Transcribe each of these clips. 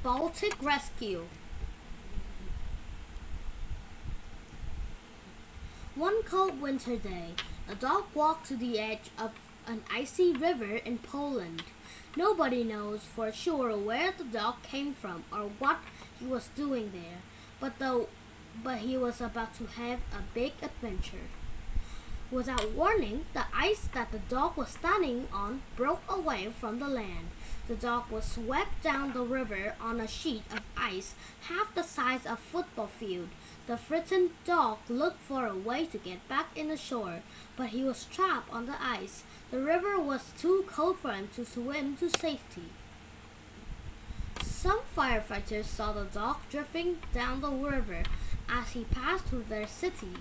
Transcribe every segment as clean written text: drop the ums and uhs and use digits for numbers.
Baltic Rescue. One cold winter day, a dog walked to the edge of an icy river in Poland. Nobody knows for sure where the dog came from or what he was doing there, but he was about to have a big adventure. Without warning, the ice that the dog was standing on broke away from the land. The dog was swept down the river on a sheet of ice half the size of a football field. The frightened dog looked for a way to get back in the shore, but he was trapped on the ice. The river was too cold for him to swim to safety. Some firefighters saw the dog drifting down the river as he passed through their city.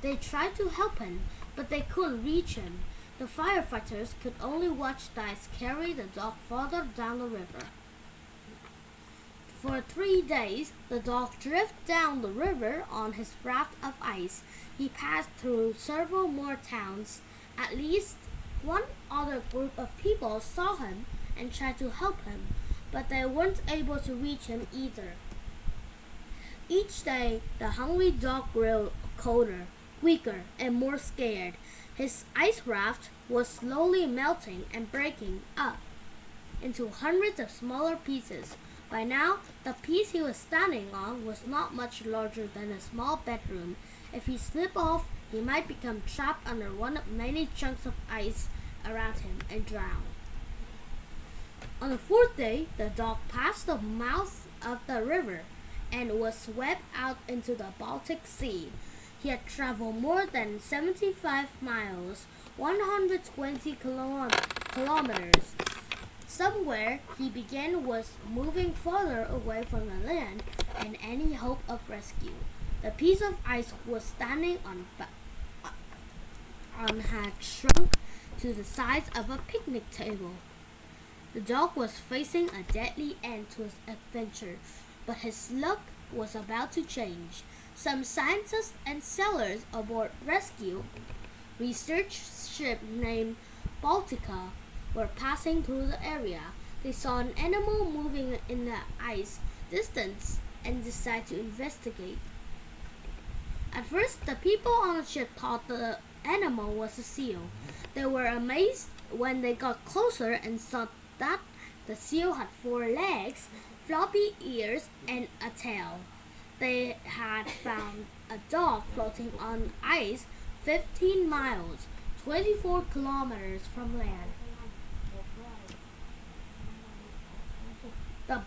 They tried to help him, but they couldn't reach him. The firefighters could only watch the ice carry the dog farther down the river. For 3 days, the dog drifted down the river on his raft of ice. He passed through several more towns. At least one other group of people saw him and tried to help him, but they weren't able to reach him either. Each day, the hungry dog grew colder, weaker, and more scared. His ice raft was slowly melting and breaking up into hundreds of smaller pieces. By now, the piece he was standing on was not much larger than a small bedroom. If he slipped off, he might become trapped under one of many chunks of ice around him and drown. On the 4th day, the dog passed the mouth of the river and was swept out into the Baltic Sea. He had traveled more than 75 miles, 120 kilometers. Somewhere he began was moving farther away from the land and any hope of rescue. The piece of ice was standing on had shrunk to the size of a picnic table. The dog was facing a deadly end to his adventure, but his luck was about to change. Some scientists and sailors aboard rescue research ship named Baltica were passing through the area. They saw an animal moving in the ice distance and decided to investigate. At first, the people on the ship thought the animal was a seal. They were amazed when they got closer and saw that the seal had 4 legs, floppy ears, and a tail. They had found a dog floating on ice 15 miles, 24 kilometers from land. The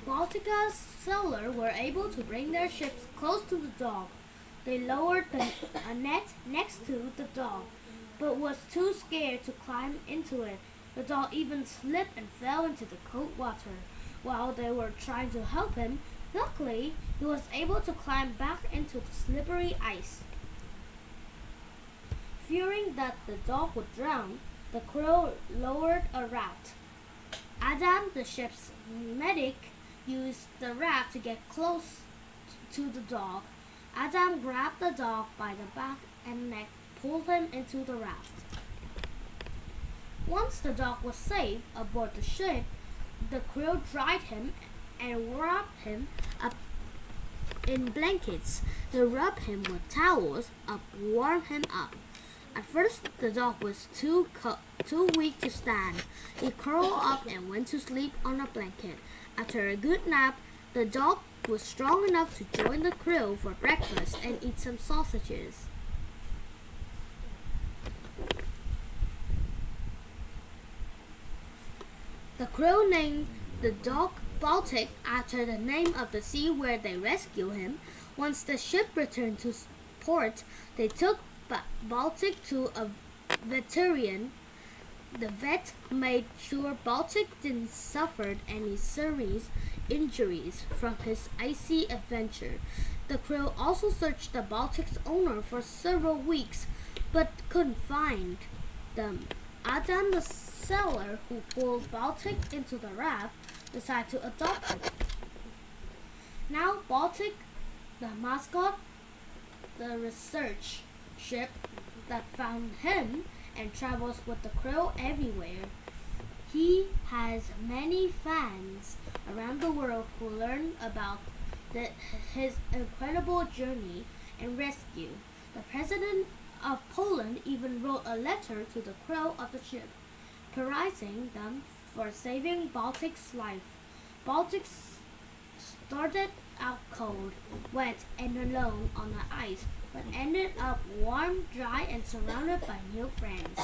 Baltica sailors were able to bring their ships close to the dog. They lowered a net next to the dog, but was too scared to climb into it. The dog even slipped and fell into the cold water. While they were trying to help him, luckily, he was able to climb back into the slippery ice. Fearing that the dog would drown, the crew lowered a raft. Adam, the ship's medic, used the raft to get close to the dog. Adam grabbed the dog by the back and neck, pulled him into the raft. Once the dog was safe aboard the ship, the crew dried him and wrapped him up in blankets. They rubbed him with towels to warm him up. At first, the dog was too weak to stand. He curled up and went to sleep on a blanket. After a good nap, the dog was strong enough to join the crew for breakfast and eat some sausages. The crew named the dog Baltic after the name of the sea where they rescued him. Once the ship returned to port, they took Baltic to a veterinarian. The vet made sure Baltic didn't suffer any serious injuries from his icy adventure. The crew also searched the Baltic's owner for several weeks, but couldn't find them. Adam, the sailor who pulled Baltic into the raft, decided to adopt him. Now Baltic, the mascot, the research ship that found him and travels with the crew everywhere. He has many fans around the world who learn about his incredible journey and rescue. The president of Poland even wrote a letter to the crew of the ship, praising them for saving Baltic's life. Baltic started out cold, wet, and alone on the ice, but ended up warm, dry, and surrounded by new friends.